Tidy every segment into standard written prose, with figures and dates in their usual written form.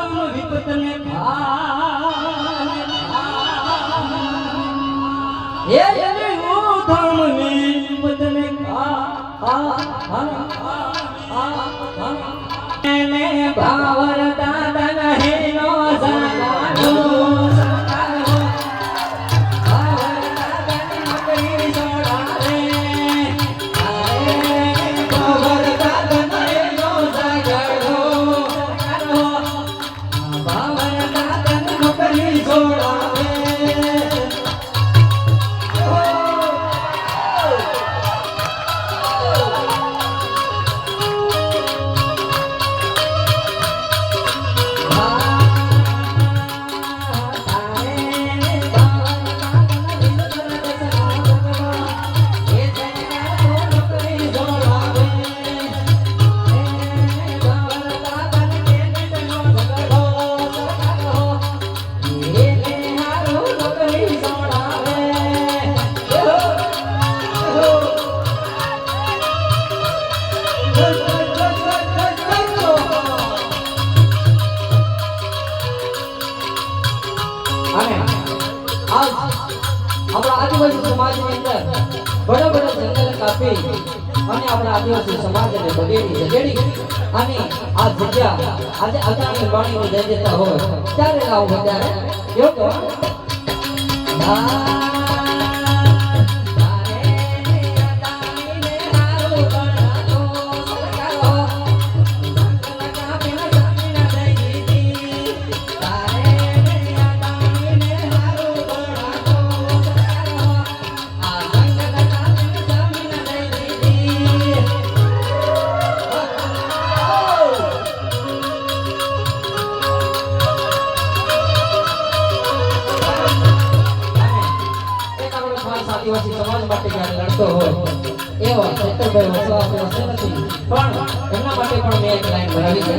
धाम विपत में ये धाम विपत में भावर दादा नहीं नो सगानो आदिवासी समाज अंदर बड़ा बड़ा जंगल कापी आदिवासी समाज ने बगेड़ी जगेड़ी आ जग्या आज अगामी वाणी में दे देता हो त्यारे लाओ त्यारे यो तो आदिवासी समाज માટે જ્ઞાન લડતો હોય એવા ચેતરભાઈ વસવા પાસે નથી પણ એમના માટે પણ મેં એક લાઈન બનાવી છે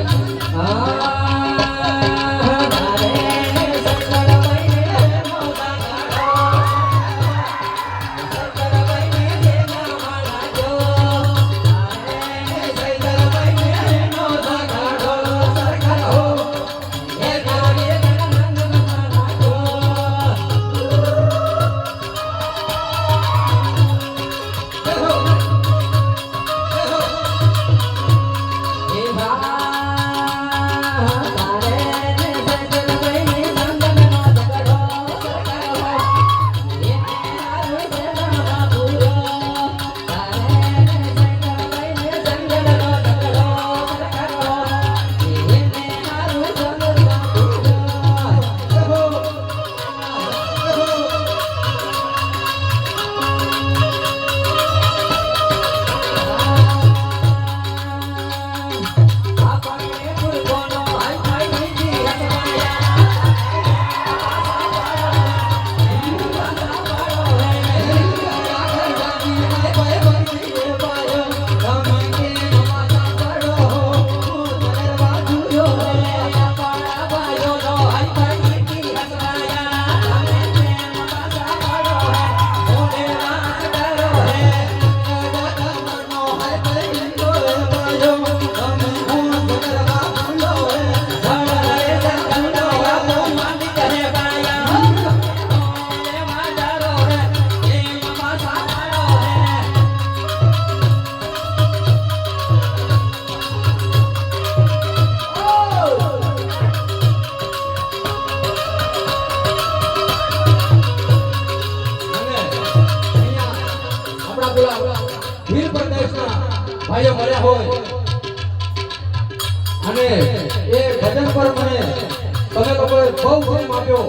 ભાઈઓ મળ્યા હોય અને એ ભજન પર મને તમે લોકોએ બહુ પ્રેમ આપ્યો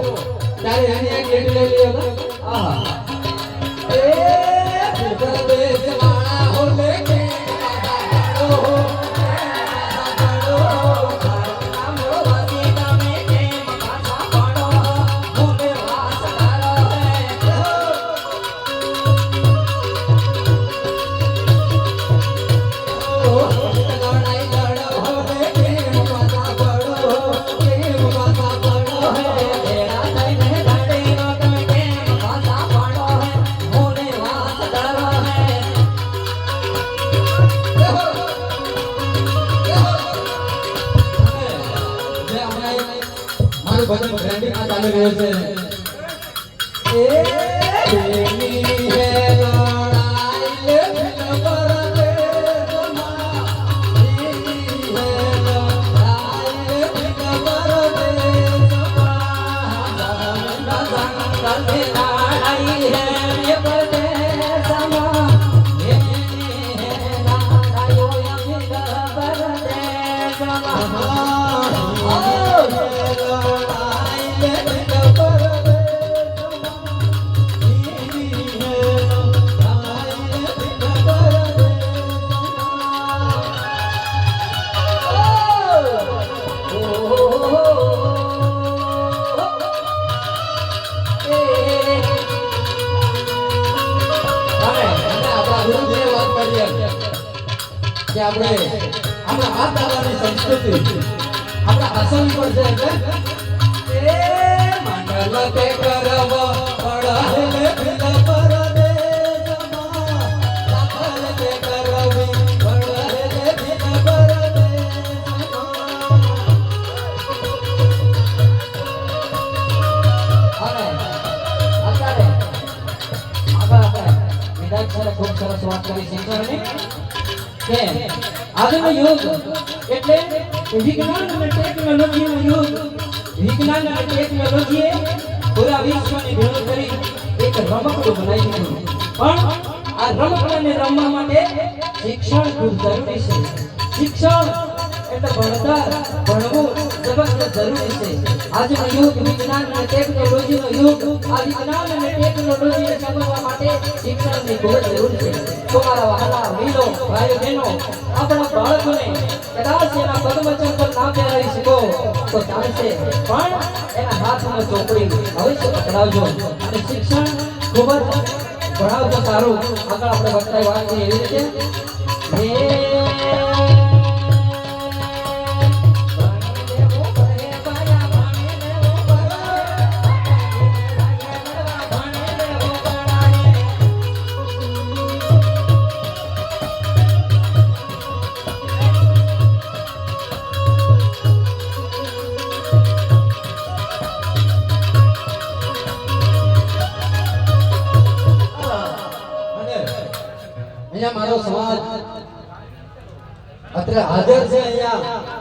ત્યારે એની એક એડ લઈ લીધો આહા એ દેશ વાળા હો લેકે મારું ભજન ટ્રેન્ડિંગમાં ચાલી રહ્યું છે એ પ્રેમી હે લડાઈ લે કે આપણે આપણા આ દાદાની સંસ્કૃતિ આપણા આસામી પર છે એટલે એ મંડળ તે કરવ પડાલે ફિલ પરદેશમાં દાખલ તે કરવી પડાલે ફિલ પરદેશમાં અને અત્યારે આગળ આપણે વિધાયક ખૂબ સરસ વાત કરી શિક્ષણની કે આજનો યુગ એટલે વિજ્ઞાન અને ટેકનોલોજીનો યુગ વિજ્ઞાન અને ટેકનોલોજીએ પૂરા વિશ્વને ભેળું કરી એક રમકડું બનાવી દીધું પણ આ રમકડાને રમવા માટે શિક્ષણ ખૂબ જરૂરી છે શિક્ષણ એટલે ભણતર ભણવું જબરદસ્ત જરૂરી છે આજનો યુગ વિજ્ઞાન અને ટેકનોલોજીનો યુગ આ વિજ્ઞાન અને ટેકનોલોજીને સમજવા માટે શિક્ષણની ખૂબ જરૂર છે તો મારા વહાલા વીરો ભાઈઓ બહેનો આપણા બાળકોને કદાચ એના પગમચર પર ના પહેરાવી શકો તો ચાલશે પણ એના હાથમાં ચોપડી અવશ્ય પકડાવજો અને શિક્ષણ ખૂબ જ ભણાવજો સારું આગળ આપણે બતાવી વાત કરીએ એવી રીતે અહીંયા મારો સમાજ અત્યારે હાજર છે અહીંયા